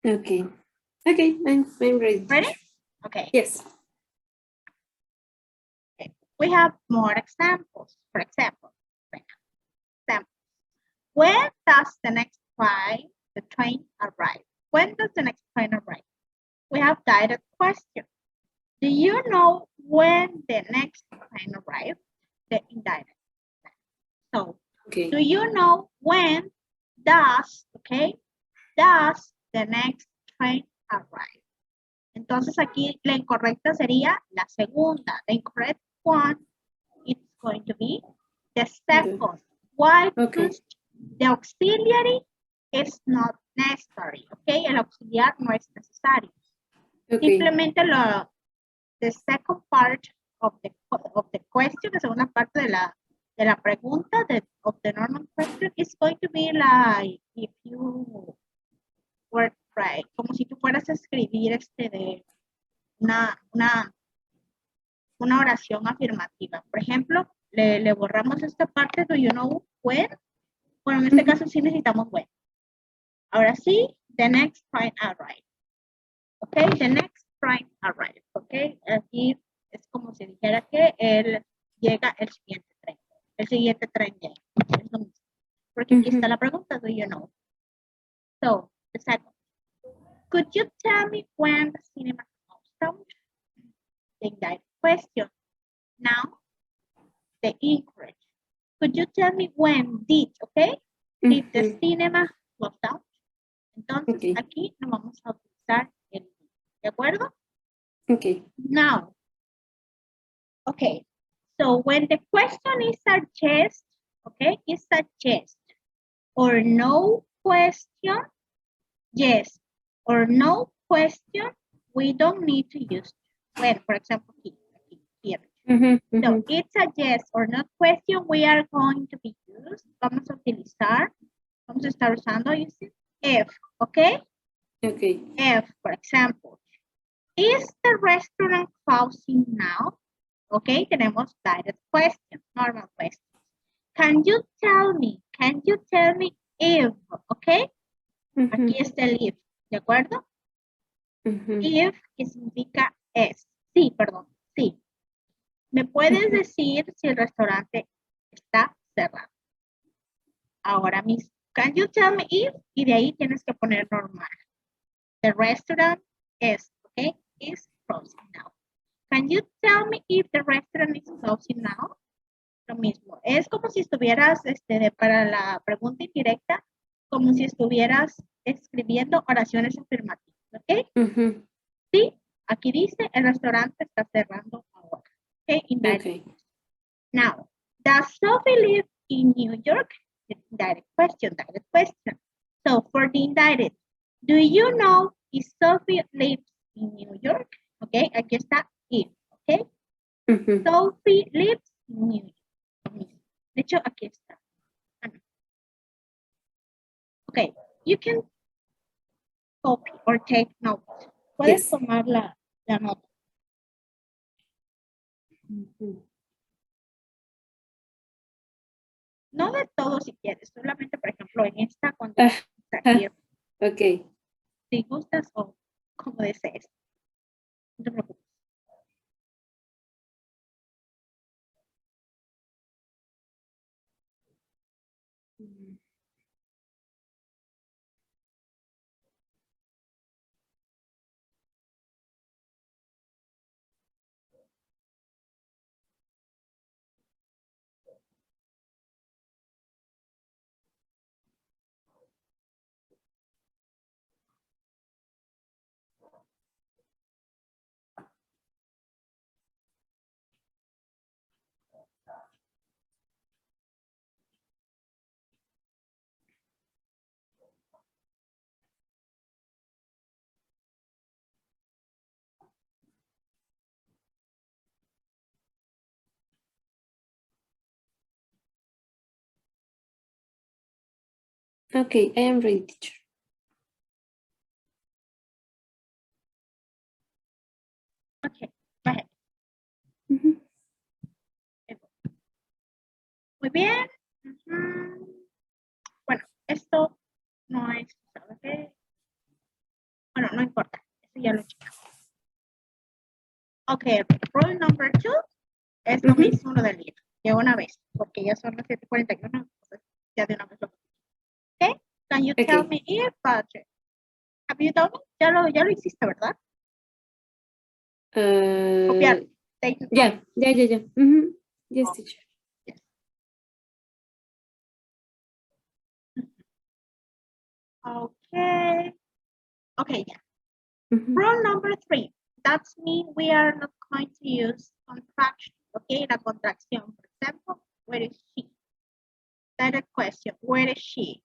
Okay. Okay, I'm ready. Ready? Okay. Yes. Okay. We have more examples. For example, when does the next train arrive? When does the next train arrive? We have direct question. Do you know when the next train arrives? The indirect. So, Okay. do you know when does the next train arrive? Entonces aquí la incorrecta sería la segunda. The incorrect one is going to be the second. Why? Because the auxiliary is not necessary. Okay, el auxiliar no es necesario. Simplemente the second part of the question, la segunda parte de la pregunta of the normal question is going to be like if you were right, como si tú fueras a escribir de una oración afirmativa. Por ejemplo, le borramos esta parte, do you know when? Bueno, en este caso sí necesitamos when. Ahora sí, the next train arrived. Ok, the next train arrived. Ok, aquí es como si dijera que llega el siguiente tren. El siguiente tren llega. Es lo mismo. Porque aquí está la pregunta, do you know? So, the second. Could you tell me when the cinema closed down? The indirect question. Now, the incorrect. Could you tell me when did, okay? Did the cinema close down? Entonces, aquí no vamos a utilizar el ¿de acuerdo? Okay. Now, okay. So when the question is a yes, okay, it's a yes or no question, yes or no question, we don't need to use when, for example, here. So it's a yes or no question we are going to be used. Vamos a estar usando if, okay? Okay. If, for example, is the restaurant closing now? Okay, tenemos direct question, normal question. Can you tell me if, okay? Aquí está el if, ¿de acuerdo? If, que significa es. Sí, perdón, sí. ¿Me puedes decir si el restaurante está cerrado? Ahora mismo. Can you tell me if? Y de ahí tienes que poner normal. The restaurant is, okay, is closing now. Can you tell me if the restaurant is closing now? Lo mismo. Es como si estuvieras, para la pregunta indirecta, como si estuvieras escribiendo oraciones afirmativas, ¿ok? Sí, aquí dice, el restaurante está cerrando ahora. Okay, indirect. Now, does Sophie live in New York? Direct question. So, for the indirect, do you know if Sophie lives in New York? Okay, aquí está if, okay? Sophie lives in New York. De hecho, aquí está. Okay, you can copy or take notes. Puedes tomar la nota. No de todo si quieres, solamente por ejemplo en esta cuando está aquí. Okay. Si gustas o como desees. No te preocupes. Okay, I am ready, teacher. Okay, go ahead. Mhm. Muy bien. Bueno, esto no es, ¿sabes qué? Bueno, no importa. Eso ya lo checamos. Ok, rule number 2 es lo mismo lo del libro. De una vez, porque ya son las 7:41. Entonces ya de una vez lo. Ok, can you tell Okay. me if, have you done it? Ya lo hiciste, ¿verdad? Copiar. Take note. Yeah. Mhm. Yes, teacher. Yes. Okay. Okay, yeah. Mhm. Rule number 3. That's mean we are not going to use contraction. Okay, la contracción. For example, where is she? Direct question, where is she?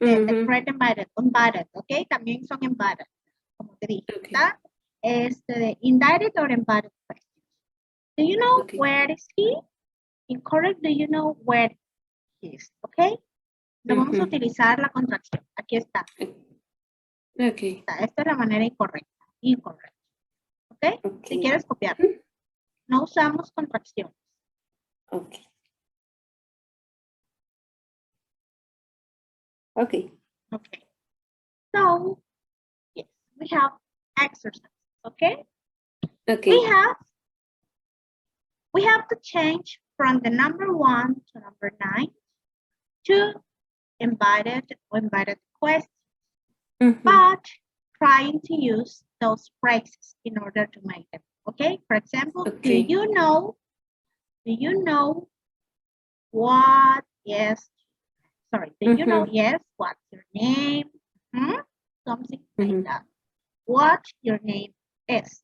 The correct embodied, okay? También son embodied, como te dije, Okay. ¿verdad? De indirect or embodied questions. Do you know Okay. where is he? Incorrect, do you know where he is? Okay? No vamos a utilizar la contracción. Aquí está. Okay. Esta es la manera incorrecta. Incorrecta. ¿Ok? Si quieres copiar. No usamos contracción. Okay. Okay. Okay. So, yes, we have exercise. Okay? Okay. We have to change from the number 1 to number 9 to invited questions, but trying to use those phrases in order to make them. Okay? For example, Okay. do you know what is, sorry, do you know, yes, what's your name? Something like that. What your name is.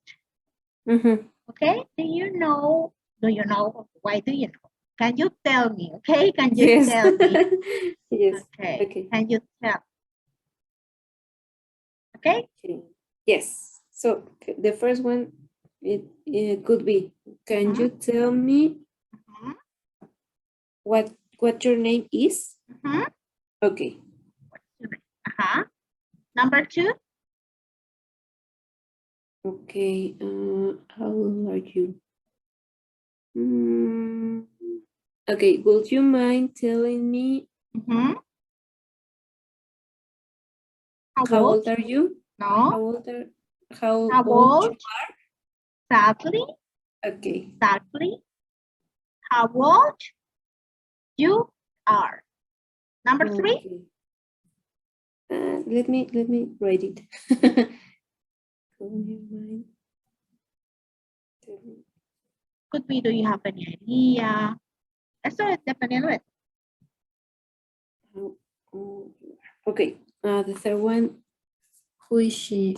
Okay? Do you know? Why do you know? Can you tell me? Okay? Can you Yes. tell me? Yes. Okay. Okay. Can you tell? Okay? Yes. So the first one, it could be, can you tell me what your name is? Okay. Number 2. Okay. How old are you? Okay. Would you mind telling me how old are you? No. How old you are? Exactly. Okay. Exactly. How old you are. Number 3. Okay. Let me write it. Could be, do you have any idea? Esto es dependiendo de. Okay. The third one. Who is she?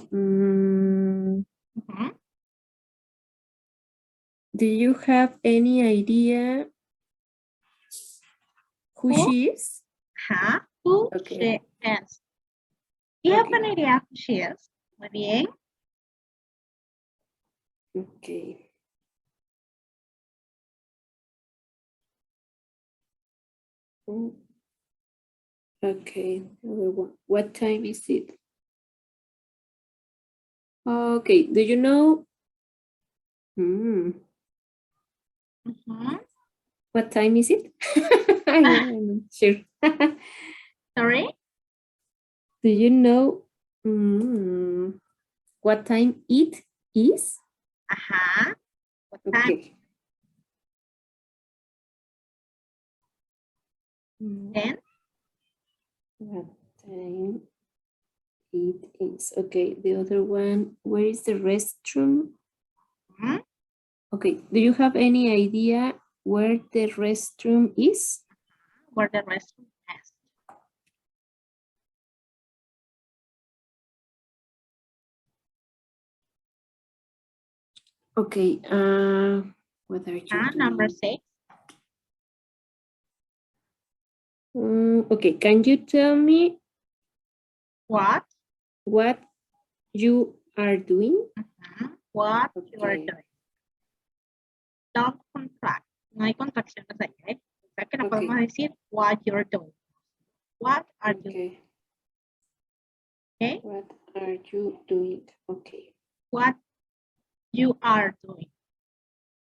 Do you have any idea who she is? Who Okay. she is. Do you have an idea who she is? Muy bien. Okay. Okay. What time is it? Okay. Do you know? What time is it? I'm not sure. Sorry? Do you know what time it is? Ajá. What time? Okay. Then, What time it is? Okay, the other one, where is the restroom? mhm, Okay, do you have any idea where the restroom is? where the restroom is. Okay, what are you Number doing? 6. Okay, can you tell me What? what you are doing? What you are Okay, doing. Don't contract. No hay contracciones ahí, ¿eh? O sea que no podemos okay, decir what you're doing. What are you doing? okay. Okay? What are you doing? Okay. What you are doing.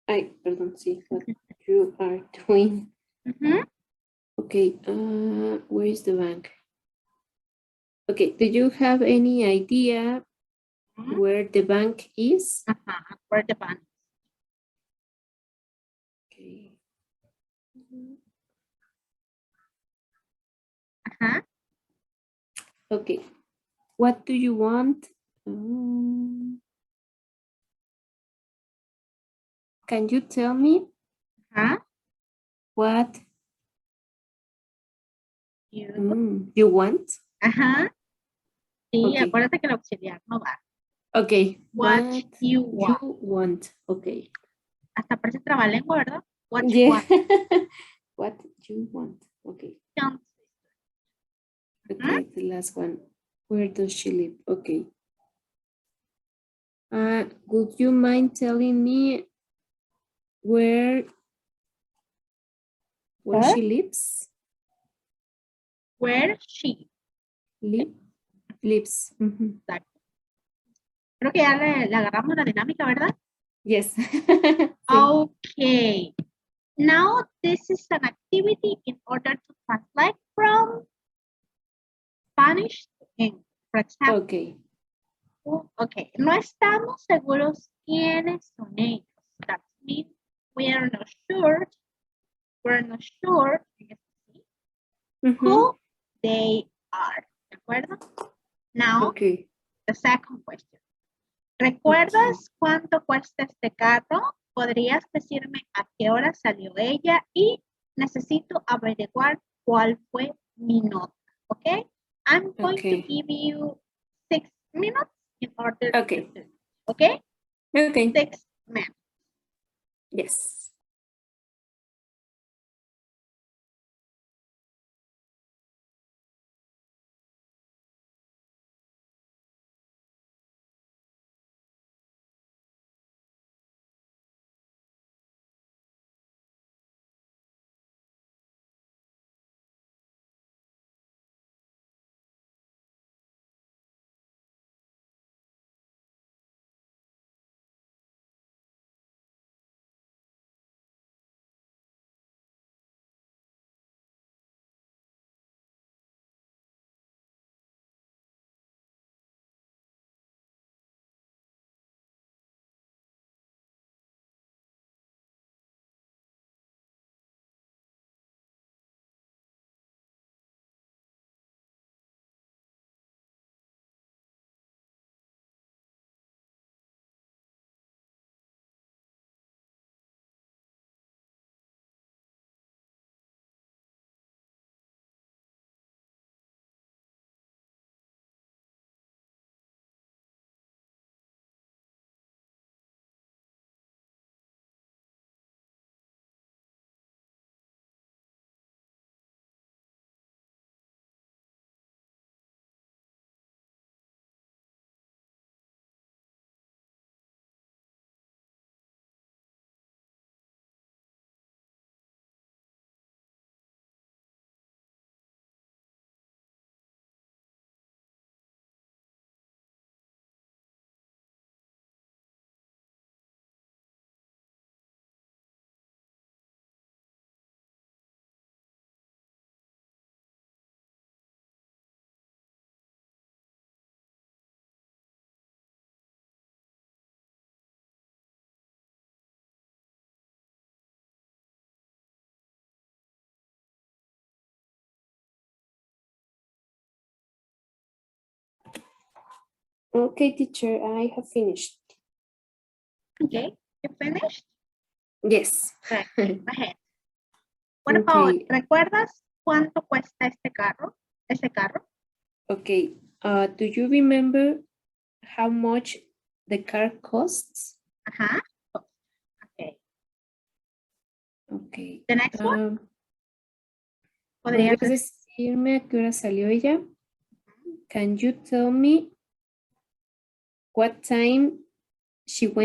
Ay, perdón, sí, what you are doing. Mhm. Okay, where is the bank? Okay, do you have any idea Mhm. where the bank is? Where the bank. Okay. Okay, what do you want? Can you tell me what you want? Sí, Okay, acuérdate que el auxiliar no va. okay, What what you you want. want? Okay. Hasta parece trabalengua, ¿verdad? What you Yeah. want. What you want? Okay. Don't- Okay, the last one. Where does she live? Okay. Would you mind telling me where she lives? Where she. Lives. Mhm. Exacto. Creo que ya le agarramos la dinámica, ¿verdad? Yes. Sí. Okay. Now this is an activity in order to translate from Spanish to English. For example, Okay. okay, no estamos seguros quiénes son ellos. That means we are not sure. We're not sure who they are. ¿De acuerdo? Now, Okay. the second question. ¿Recuerdas cuánto cuesta este carro? ¿Podrías decirme a qué hora salió ella? Y necesito averiguar cuál fue mi nota. ¿Ok? I'm going to Okay. give you 6 minutes in order Okay. to do it. ¿Ok? Okay. 6 minutes. Yes. Okay, teacher, I have finished. Okay, you finished? Yes. Okay, go ahead. What about, Okay. ¿recuerdas cuánto cuesta este carro? Ese carro? Okay. Do you remember how much the car costs? Ajá. Okay. Okay. The next one. ¿Podrías Podrías decirme a qué hora salió ella? Can you tell me what time she went